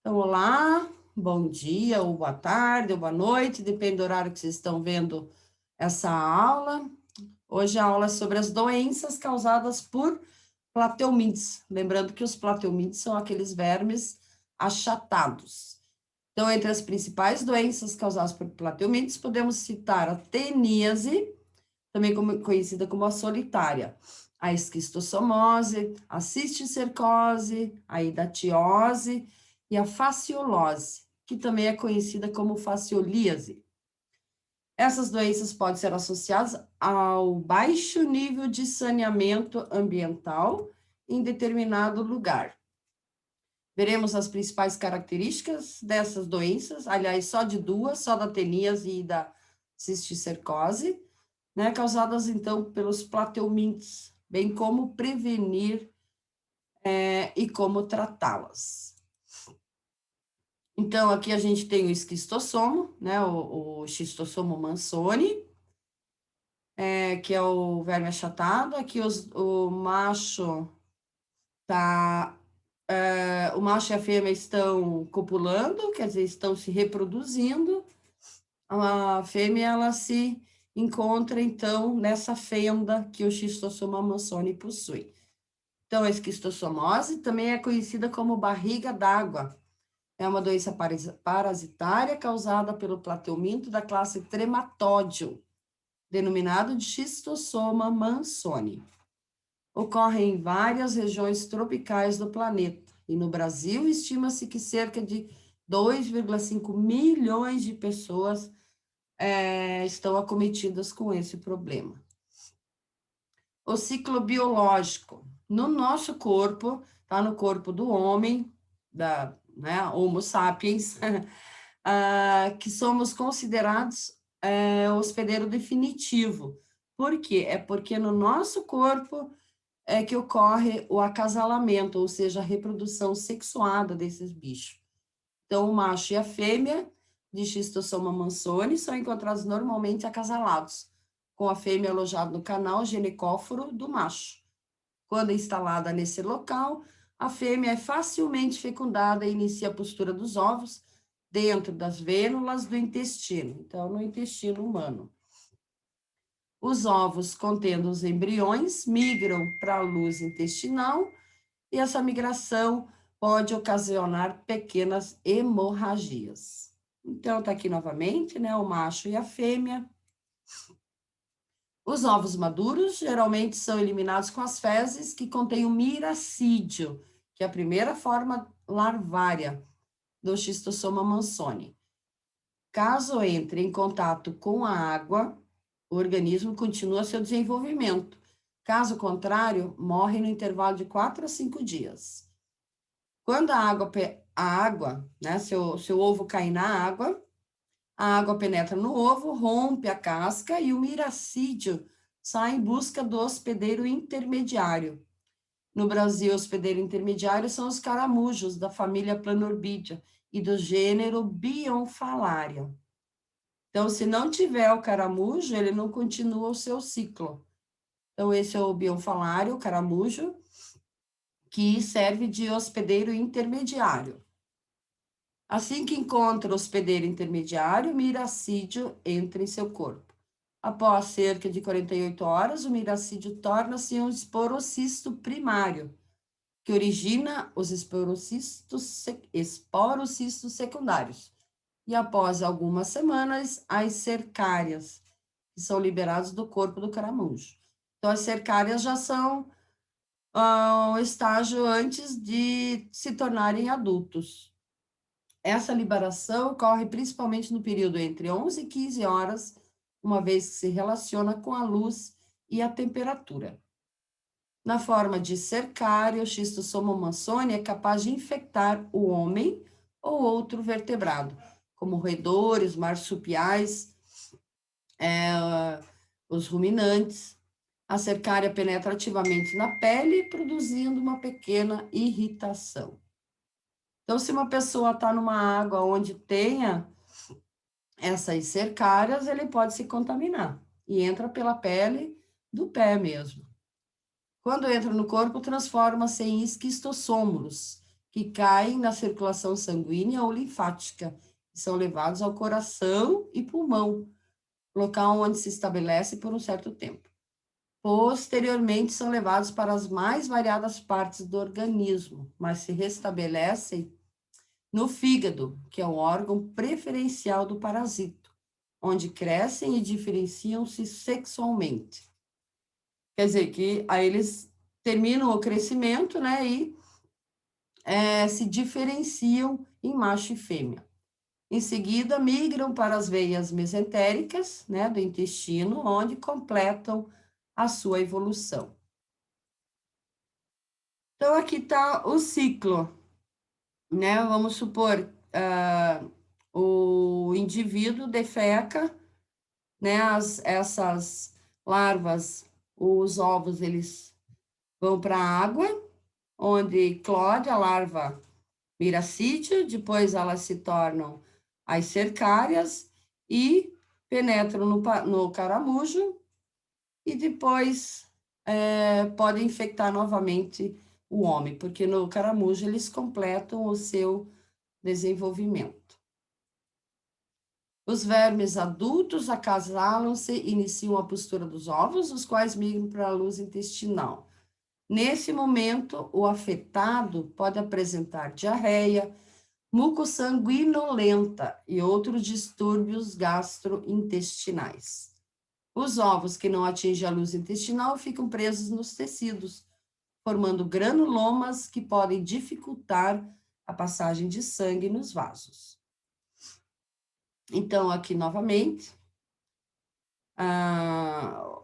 Então, olá, bom dia, ou boa tarde, ou boa noite, depende do horário que vocês estão vendo essa aula. Hoje a aula é sobre as doenças causadas por plateumintes. Lembrando que os plateumintes são aqueles vermes achatados. Então, entre as principais doenças causadas por plateumintes, podemos citar a teníase, também conhecida como a solitária, a esquistossomose, a cisticercose, a hidatiose e a faciolose, que também é conhecida como faciolíase. Essas doenças podem ser associadas ao baixo nível de saneamento ambiental em determinado lugar. Veremos as principais características dessas doenças, aliás, só de duas, só da teníase e da cisticercose, né, causadas, então, pelos plateumintes, bem como prevenir e como tratá-las. Então, aqui a gente tem o esquistossomo, né, o xistossomo mansoni, que é o verme achatado. Aqui o macho tá, o macho e a fêmea estão copulando, quer dizer, estão se reproduzindo. A fêmea, ela se encontra, então, nessa fenda que o xistossomo mansoni possui. Então, a esquistossomose também é conhecida como barriga d'água. É uma doença parasitária causada pelo plateuminto da classe Trematódio, denominado de Schistossoma mansoni. Ocorre em várias regiões tropicais do planeta, e no Brasil estima-se que cerca de 2,5 milhões de pessoas estão acometidas com esse problema. O ciclo biológico. No nosso corpo, tá no corpo do homem, né, Homo sapiens, que somos considerados hospedeiro definitivo. Por quê? É porque no nosso corpo é que ocorre o acasalamento, ou seja, a reprodução sexuada desses bichos. Então, o macho e a fêmea de Schistossoma mansoni são encontrados normalmente acasalados, com a fêmea alojada no canal ginecóforo do macho. Quando instalada nesse local, a fêmea é facilmente fecundada e inicia a postura dos ovos dentro das vênulas do intestino, então no intestino humano. Os ovos contendo os embriões migram para a luz intestinal e essa migração pode ocasionar pequenas hemorragias. Então, está aqui novamente, né, o macho e a fêmea. Os ovos maduros geralmente são eliminados com as fezes que contêm o miracídio, que é a primeira forma larvária do Schistossoma mansoni. Caso entre em contato com a água, o organismo continua seu desenvolvimento. Caso contrário, morre no intervalo de 4 a 5 dias. Quando a água, né, seu ovo cair na água, a água penetra no ovo, rompe a casca e o miracídio sai em busca do hospedeiro intermediário. No Brasil, o hospedeiro intermediário são os caramujos da família Planorbidea e do gênero Bionfalaria. Então, se não tiver o caramujo, ele não continua o seu ciclo. Então, esse é o Bionfalaria, o caramujo, que serve de hospedeiro intermediário. Assim que encontra o hospedeiro intermediário, o miracídio entra em seu corpo. Após cerca de 48 horas, o miracídio torna-se um esporocisto primário, que origina os esporocistos secundários. E após algumas semanas, as cercárias, que são liberadas do corpo do caramujo. Então, as cercárias já são o estágio antes de se tornarem adultos. Essa liberação ocorre principalmente no período entre 11 e 15 horas, uma vez que se relaciona com a luz e a temperatura. Na forma de cercário, o Schistossoma mansoni é capaz de infectar o homem ou outro vertebrado, como roedores, marsupiais, os ruminantes. A cercária penetra ativamente na pele, produzindo uma pequena irritação. Então, se uma pessoa está numa água onde tenha essas cercárias, ele pode se contaminar e entra pela pele do pé mesmo. Quando entra no corpo, transforma-se em esquistossômulos, que caem na circulação sanguínea ou linfática, e são levados ao coração e pulmão, local onde se estabelece por um certo tempo. Posteriormente, são levados para as mais variadas partes do organismo, mas se restabelecem no fígado, que é o órgão preferencial do parasito, onde crescem e diferenciam-se sexualmente. Quer dizer que aí eles terminam o crescimento, né, e se diferenciam em macho e fêmea. Em seguida, migram para as veias mesentéricas, né, do intestino, onde completam a sua evolução. Então, aqui está o ciclo, né? Vamos supor, o indivíduo defeca, né? Essas larvas, os ovos, eles vão para a água, onde eclode a larva miracídio, depois elas se tornam as cercárias e penetram no caramujo e depois podem infectar novamente o homem, porque no caramujo eles completam o seu desenvolvimento. Os vermes adultos acasalam-se e iniciam a postura dos ovos, os quais migram para a luz intestinal. Nesse momento, o afetado pode apresentar diarreia, mucossanguinolenta e outros distúrbios gastrointestinais. Os ovos que não atingem a luz intestinal ficam presos nos tecidos, formando granulomas que podem dificultar a passagem de sangue nos vasos. Então, aqui novamente,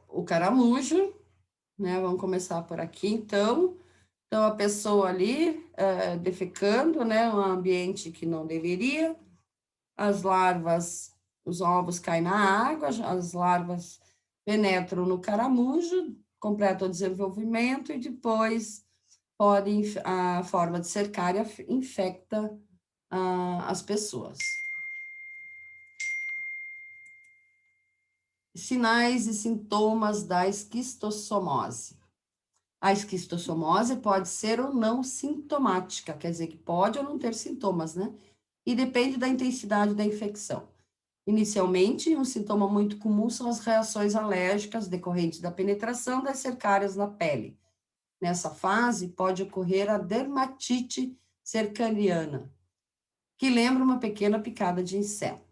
o caramujo, né? Vamos começar por aqui, então. Então, a pessoa ali defecando, né? Um ambiente que não deveria. As larvas, os ovos caem na água, as larvas penetram no caramujo, completam o desenvolvimento e depois a forma de cercária infecta as pessoas. Sinais e sintomas da esquistossomose. A esquistossomose pode ser ou não sintomática, quer dizer que pode ou não ter sintomas, né? E depende da intensidade da infecção. Inicialmente, um sintoma muito comum são as reações alérgicas decorrentes da penetração das cercárias na pele. Nessa fase, pode ocorrer a dermatite cercariana, que lembra uma pequena picada de inseto.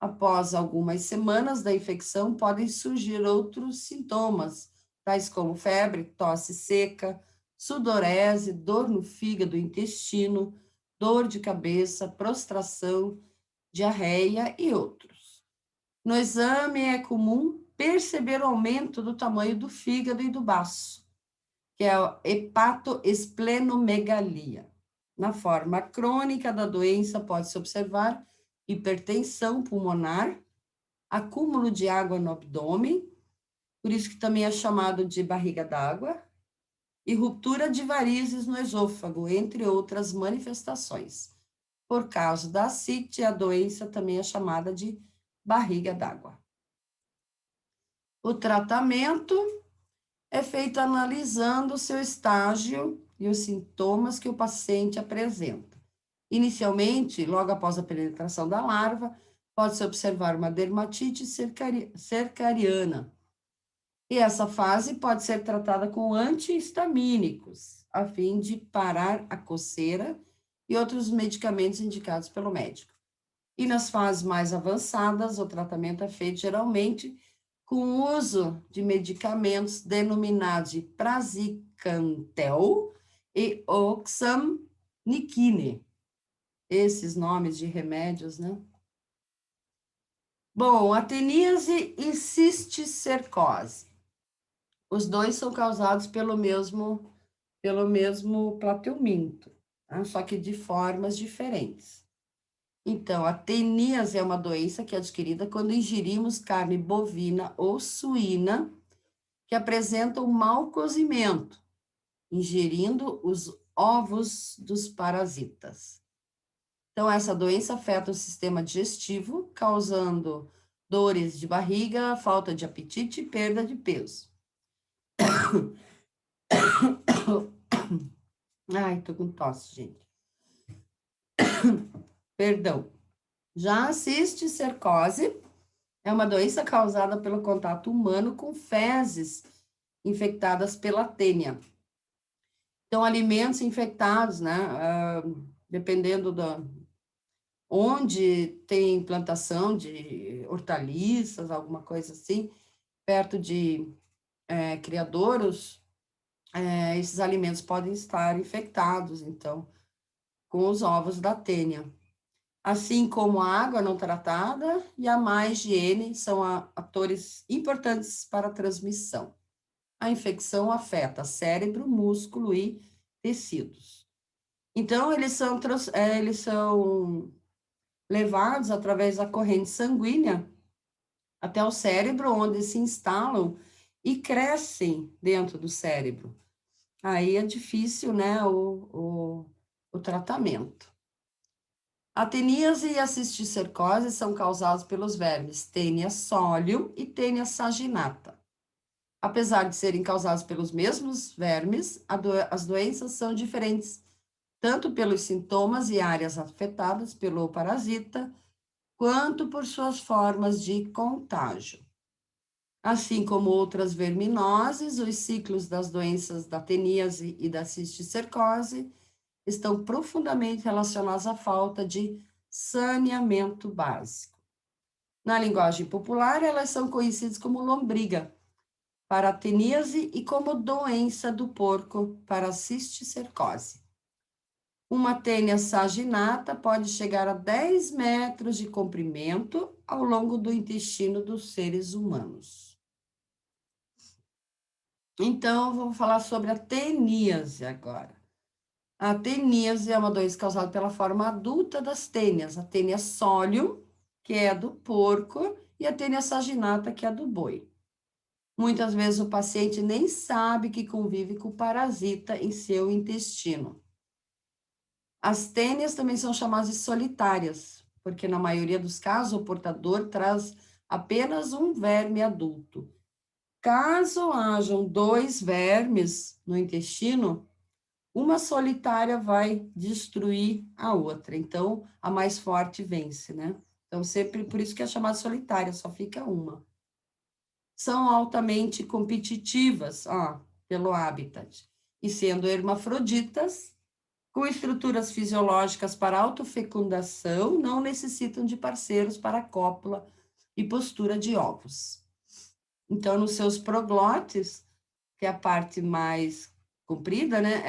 Após algumas semanas da infecção, podem surgir outros sintomas, tais como febre, tosse seca, sudorese, dor no fígado, intestino, dor de cabeça, prostração, diarreia e outros. No exame é comum perceber o aumento do tamanho do fígado e do baço, que é a hepatoesplenomegalia. Na forma crônica da doença pode-se observar hipertensão pulmonar, acúmulo de água no abdômen, por isso que também é chamado de barriga d'água, e ruptura de varizes no esôfago, entre outras manifestações. Por causa da ascite, a doença também é chamada de barriga d'água. O tratamento é feito analisando o seu estágio e os sintomas que o paciente apresenta. Inicialmente, logo após a penetração da larva, pode-se observar uma dermatite cercariana. E essa fase pode ser tratada com antihistamínicos, a fim de parar a coceira e outros medicamentos indicados pelo médico. E nas fases mais avançadas, o tratamento é feito geralmente com o uso de medicamentos denominados de praziquantel e oxamniquine. Esses nomes de remédios, né? Bom, ateníase e cisticercose. Os dois são causados pelo mesmo plateuminto, tá? Só que de formas diferentes. Então, a teníase é uma doença que é adquirida quando ingerimos carne bovina ou suína que apresenta um mau cozimento, ingerindo os ovos dos parasitas. Então, essa doença afeta o sistema digestivo, causando dores de barriga, falta de apetite e perda de peso. Ai, tô com tosse, gente. Perdão. Já a cisticercose é uma doença causada pelo contato humano com fezes infectadas pela tênia. Então, alimentos infectados, né? Dependendo da onde tem plantação de hortaliças, alguma coisa assim, perto de criadouros, esses alimentos podem estar infectados, então, com os ovos da tênia. Assim como a água não tratada e a má higiene são atores importantes para a transmissão. A infecção afeta cérebro, músculo e tecidos. Então, eles são levados através da corrente sanguínea até o cérebro, onde se instalam e crescem dentro do cérebro. Aí é difícil, né, o tratamento. A teníase e a cisticercose são causadas pelos vermes Taenia solium e Taenia saginata. Apesar de serem causadas pelos mesmos vermes, as doenças são diferentes, tanto pelos sintomas e áreas afetadas pelo parasita, quanto por suas formas de contágio. Assim como outras verminoses, os ciclos das doenças da teníase e da cisticercose estão profundamente relacionados à falta de saneamento básico. Na linguagem popular, elas são conhecidas como lombriga para a teníase e como doença do porco para a cisticercose. Uma tênia saginata pode chegar a 10 metros de comprimento ao longo do intestino dos seres humanos. Então, vou falar sobre a teníase agora. A teníase é uma doença causada pela forma adulta das tênias, a tênia solium, que é do porco, e a tênia saginata, que é do boi. Muitas vezes o paciente nem sabe que convive com o parasita em seu intestino. As tênias também são chamadas de solitárias, porque na maioria dos casos o portador traz apenas um verme adulto. Caso hajam 2 vermes no intestino, uma solitária vai destruir a outra. Então, a mais forte vence, né? Então, sempre por isso que é chamada solitária, só fica uma. São altamente competitivas, pelo habitat, e sendo hermafroditas, com estruturas fisiológicas para autofecundação, não necessitam de parceiros para cópula e postura de ovos. Então, nos seus proglotes, que é a parte mais comprida, né,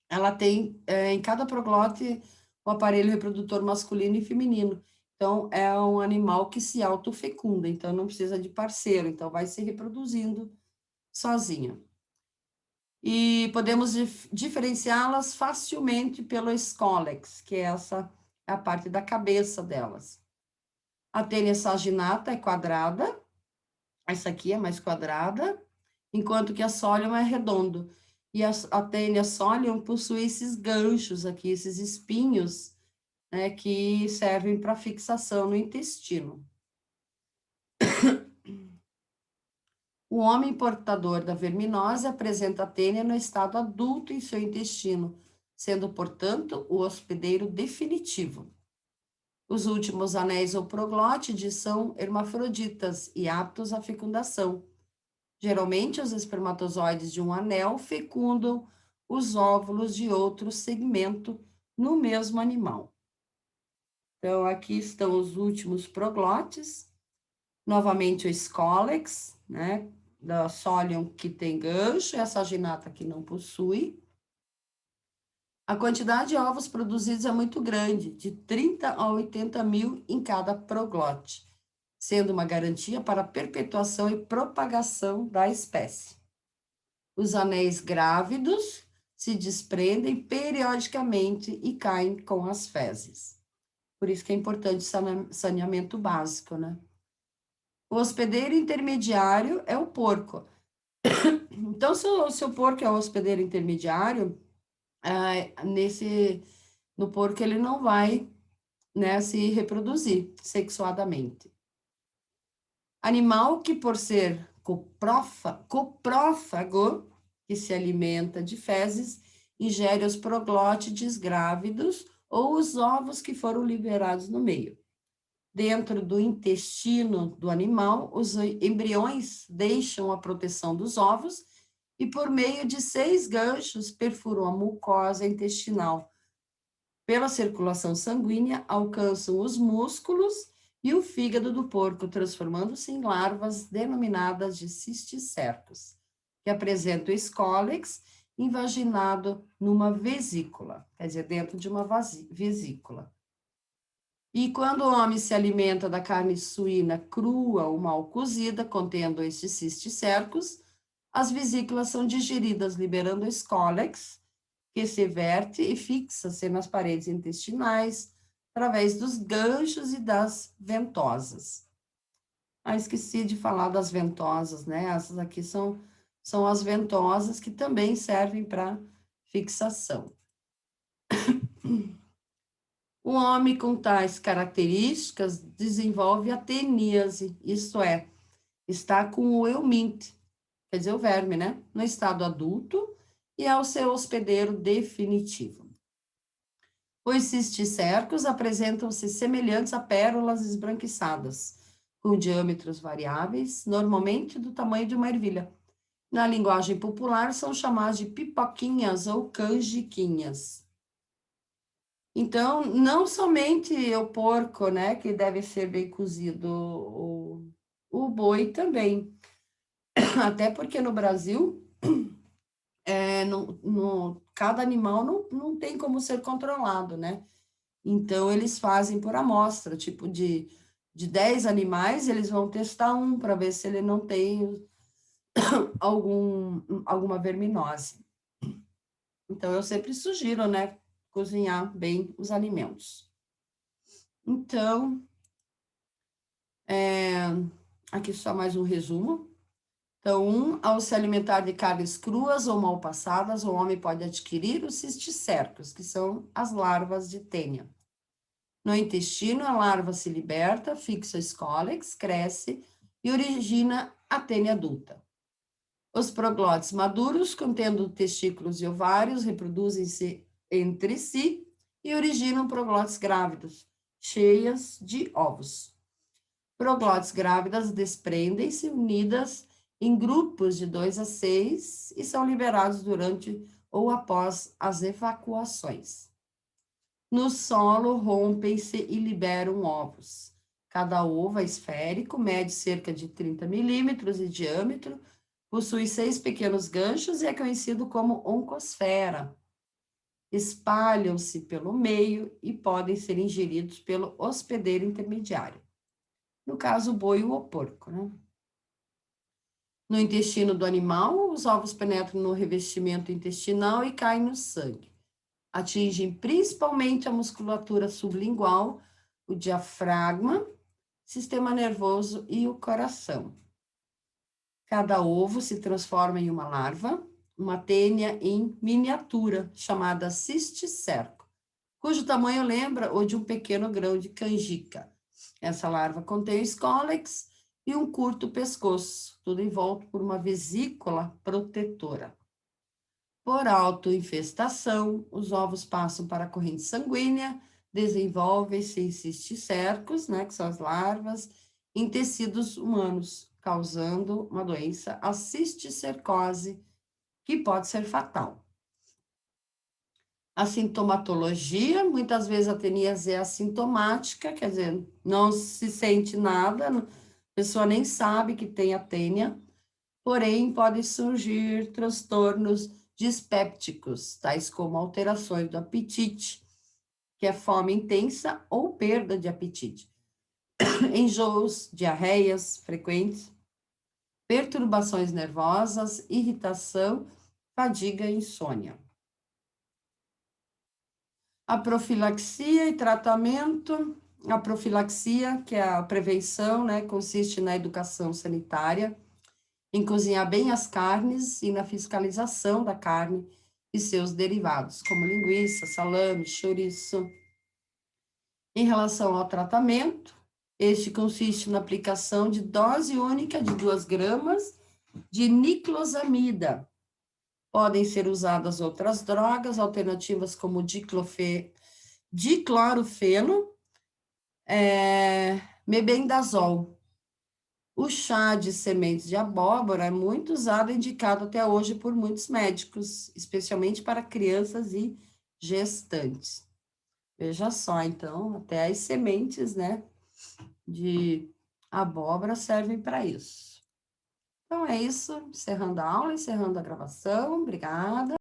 ela tem em cada proglote o aparelho reprodutor masculino e feminino. Então, é um animal que se autofecunda, então não precisa de parceiro, então vai se reproduzindo sozinha. E podemos diferenciá-las facilmente pelo escólex, que é a parte da cabeça delas. A tênia saginata é quadrada, essa aqui é mais quadrada, enquanto que a solium é redondo. E a tênia solium possui esses ganchos aqui, esses espinhos, né, que servem para fixação no intestino. O homem portador da verminose apresenta a tênia no estado adulto em seu intestino, sendo, portanto, o hospedeiro definitivo. Os últimos anéis ou proglótides são hermafroditas e aptos à fecundação. Geralmente, os espermatozoides de um anel fecundam os óvulos de outro segmento no mesmo animal. Então, aqui estão os últimos proglotes. Novamente, o escólex, né? Da solium que tem gancho, e a saginata que não possui. A quantidade de ovos produzidos é muito grande, de 30 a 80 mil em cada proglote, sendo uma garantia para a perpetuação e propagação da espécie. Os anéis grávidos se desprendem periodicamente e caem com as fezes. Por isso que é importante saneamento básico, né? O hospedeiro intermediário é o porco. Então, se o porco é o hospedeiro intermediário, no porco ele não vai, né, se reproduzir sexuadamente. Animal que, por ser coprófago, que se alimenta de fezes, ingere os proglótides grávidos ou os ovos que foram liberados no meio. Dentro do intestino do animal, os embriões deixam a proteção dos ovos e, por meio de 6 ganchos, perfuram a mucosa intestinal. Pela circulação sanguínea, alcançam os músculos e o fígado do porco, transformando-se em larvas denominadas de cisticercos, que apresentam escólex invaginado numa vesícula, quer dizer, dentro de uma vesícula. E quando o homem se alimenta da carne suína crua ou mal cozida, contendo estes cisticercos, as vesículas são digeridas, liberando escólex, que se verte e fixa-se nas paredes intestinais, através dos ganchos e das ventosas. Esqueci de falar das ventosas, né? Essas aqui são as ventosas que também servem para fixação. O homem com tais características desenvolve a teníase, isto é, está com o euminte, quer dizer, o verme, né? No estado adulto e é o seu hospedeiro definitivo. Os cisticercos apresentam-se semelhantes a pérolas esbranquiçadas, com diâmetros variáveis, normalmente do tamanho de uma ervilha. Na linguagem popular, são chamados de pipoquinhas ou canjiquinhas. Então, não somente o porco, né, que deve ser bem cozido, o boi também. Até porque no Brasil, cada animal não tem como ser controlado, né? Então, eles fazem por amostra, tipo de 10 animais, eles vão testar um para ver se ele não tem alguma verminose. Então, eu sempre sugiro, né, cozinhar bem os alimentos. Então, aqui só mais um resumo. Então, ao se alimentar de carnes cruas ou mal passadas, o homem pode adquirir os cisticercos, que são as larvas de tênia. No intestino, a larva se liberta, fixa o escólex, cresce e origina a tênia adulta. Os proglótides maduros, contendo testículos e ovários, reproduzem-se entre si e originam proglótides grávidas, cheias de ovos. Proglótides grávidas desprendem-se unidas em grupos de 2 a 6 e são liberados durante ou após as evacuações. No solo, rompem-se e liberam ovos. Cada ovo é esférico, mede cerca de 30 milímetros de diâmetro, possui 6 pequenos ganchos e é conhecido como oncosfera. Espalham-se pelo meio e podem ser ingeridos pelo hospedeiro intermediário. No caso, o boi ou o porco, né? No intestino do animal, os ovos penetram no revestimento intestinal e caem no sangue. Atingem principalmente a musculatura sublingual, o diafragma, sistema nervoso e o coração. Cada ovo se transforma em uma larva, uma tênia em miniatura, chamada cisticerco, cujo tamanho lembra o de um pequeno grão de canjica. Essa larva contém escólex e um curto pescoço, tudo envolto por uma vesícula protetora. Por autoinfestação, os ovos passam para a corrente sanguínea, desenvolvem-se em cisticercos, né, que são as larvas, em tecidos humanos, causando uma doença, a cisticercose, que pode ser fatal. A sintomatologia, muitas vezes a teníase é assintomática, quer dizer, não se sente nada, a pessoa nem sabe que tem a tênia, porém podem surgir transtornos dispépticos, tais como alterações do apetite, que é fome intensa ou perda de apetite, enjoos, diarreias frequentes, perturbações nervosas, irritação, fadiga e insônia. A profilaxia e tratamento. A profilaxia, que é a prevenção, né, consiste na educação sanitária, em cozinhar bem as carnes e na fiscalização da carne e seus derivados, como linguiça, salame, chouriço. Em relação ao tratamento, este consiste na aplicação de dose única de 2 gramas de niclosamida. Podem ser usadas outras drogas alternativas como diclorofeno, mebendazol. O chá de sementes de abóbora é muito usado e indicado até hoje por muitos médicos, especialmente para crianças e gestantes. Veja só, então, até as sementes, né, de abóbora servem para isso. Então é isso, encerrando a aula, encerrando a gravação. Obrigada.